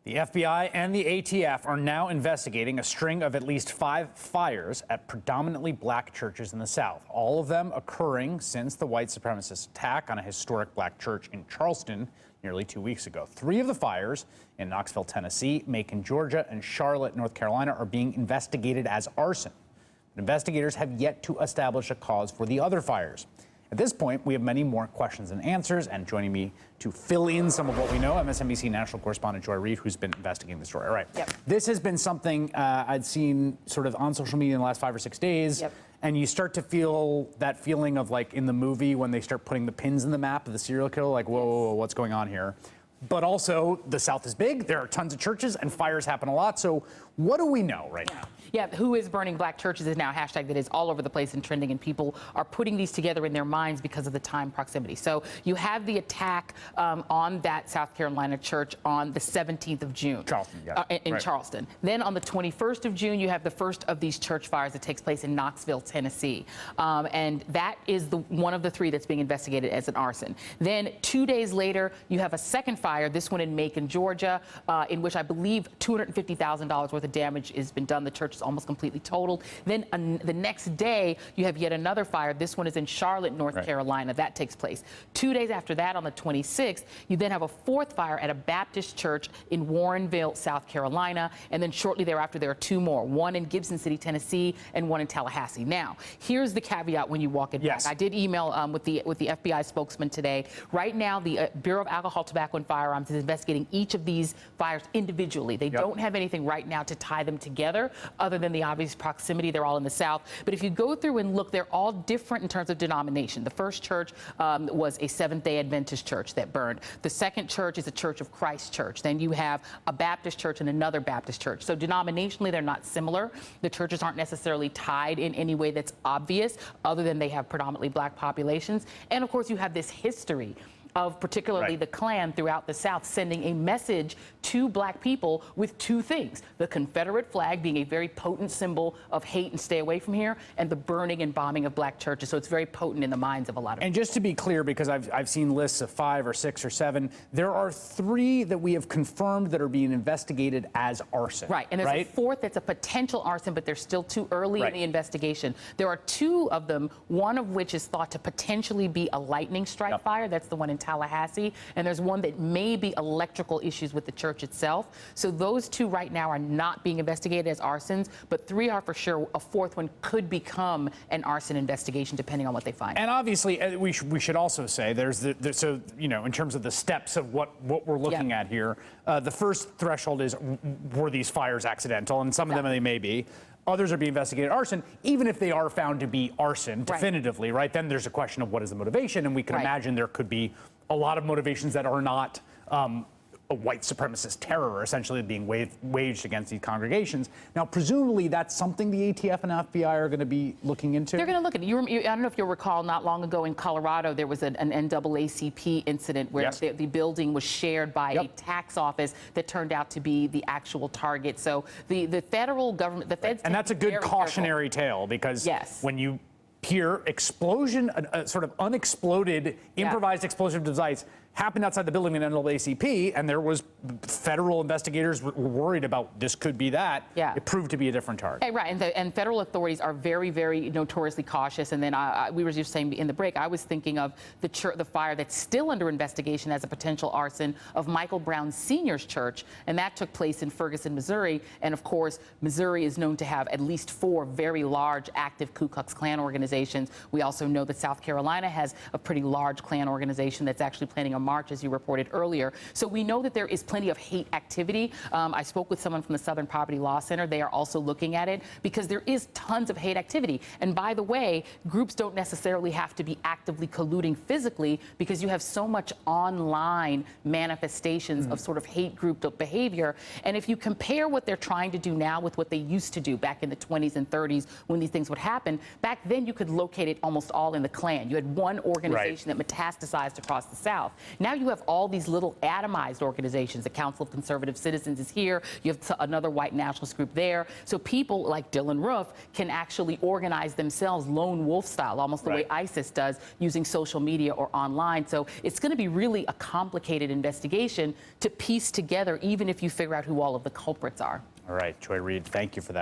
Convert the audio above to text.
The FBI and the ATF are now investigating a string of at least 5 fires at predominantly black churches in the South, all of them occurring since the white supremacist attack on a historic black church in Charleston nearly 2 weeks ago. 3 of the fires in Knoxville, Tennessee, Macon, Georgia, and Charlotte, North Carolina are being investigated as arson. But investigators have yet to establish a cause for the other fires. At this point, we have many more questions and answers, and joining me to fill in some of what we know, MSNBC national correspondent Joy Reid, who's been investigating the story. All right. Yep. This has been something I'd seen sort of on social media in the last 5 or 6 days. Yep. And you start to feel that feeling of like in the movie when they start putting the pins in the map of the serial killer, like, whoa, whoa, whoa, what's going on here? But also, the South is big, there are tons of churches, and fires happen a lot. So what do we know right now? Yeah, who is burning black churches is now a hashtag that is all over the place and trending, and people are putting these together in their minds because of the time proximity. So you have the attack on that South Carolina church on the 17th of June. Charleston, yeah. In right. Charleston. Then on the 21st of June, you have the first of these church fires that takes place in Knoxville, Tennessee. And that is one of the 3 that's being investigated as an arson. Then 2 days later, you have a second fire, this one in Macon, Georgia, in which I believe $250,000 worth of damage has been done. The church is almost completely totaled. Then the next day, you have yet another fire. This one is in Charlotte, North Carolina. That takes place. 2 days after that, on the 26th, you then have a 4th fire at a Baptist church in Warrenville, South Carolina. And then shortly thereafter, there are 2 more, one in Gibson City, Tennessee, and one in Tallahassee. Now, here's the caveat when you walk it back. I did email with the FBI spokesman today. Right now, the Bureau of Alcohol, Tobacco, and Firearms is investigating each of these fires individually. They don't have anything right now to tie them together other than the obvious proximity. They're all in the South. But if you go through and look, they're all different in terms of denomination. The first church was a Seventh-day Adventist church that burned. The second church is a Church of Christ church. Then you have a Baptist church and another Baptist church. So denominationally, they're not similar. The churches aren't necessarily tied in any way that's obvious, other than they have predominantly black populations. And of course, you have this history of particularly the Klan throughout the South sending a message to black people with 2 things. The Confederate flag being a very potent symbol of hate and stay away from here, and the burning and bombing of black churches. So it's very potent in the minds of a lot of people. And just to be clear, because I've seen lists of 5 or 6 or 7, there are 3 that we have confirmed that are being investigated as arson. Right, and there's a 4th that's a potential arson, but they're still too early in the investigation. There are 2 of them, one of which is thought to potentially be a lightning strike fire. That's the one in Tallahassee, and there's one that may be electrical issues with the church itself. So those 2 right now are not being investigated as arsons, but 3 are for sure. A 4th one could become an arson investigation depending on what they find. And obviously, we should also say so you know, in terms of the steps of what we're looking at here, the first threshold is, were these fires accidental? And some of them they may be. Others are being investigated arson, even if they are found to be arson definitively, right? Then there's a question of what is the motivation, and we can imagine there could be a lot of motivations that are not a white supremacist terror essentially being waged against these congregations. Now, presumably, that's something the ATF and FBI are going to be looking into? They're going to look at it. I don't know if you'll recall, not long ago in Colorado, there was an NAACP incident where the building was shared by a tax office that turned out to be the actual target. So the federal government, the feds... And that's a good cautionary tale, because when you hear explosion, a sort of unexploded, improvised explosive device happened outside the building in NAACP, and there was federal investigators were worried about this could be that. It proved to be a different target. And federal authorities are very, very notoriously cautious. And then we were just saying in the break, I was thinking of the fire that's still under investigation as a potential arson of Michael Brown Sr.'s church, and that took place in Ferguson, Missouri. And of course, Missouri is known to have at least 4 very large active Ku Klux Klan organizations. We also know that South Carolina has a pretty large Klan organization that's actually planning a march, as you reported earlier. So we know that there is plenty of hate activity. I spoke with someone from the Southern Poverty Law Center. They are also looking at it because there is tons of hate activity. And by the way, groups don't necessarily have to be actively colluding physically, because you have so much online manifestations of sort of hate group behavior. And if you compare what they're trying to do now with what they used to do back in the 20s and 30s when these things would happen, back then you could locate it almost all in the Klan. You had one organization that metastasized across the South. Now you have all these little atomized organizations. The Council of Conservative Citizens is here. You have another white nationalist group there. So people like Dylan Roof can actually organize themselves lone wolf style, almost the way ISIS does, using social media or online. So it's going to be really a complicated investigation to piece together, even if you figure out who all of the culprits are. All right, Joy Reid, thank you for that.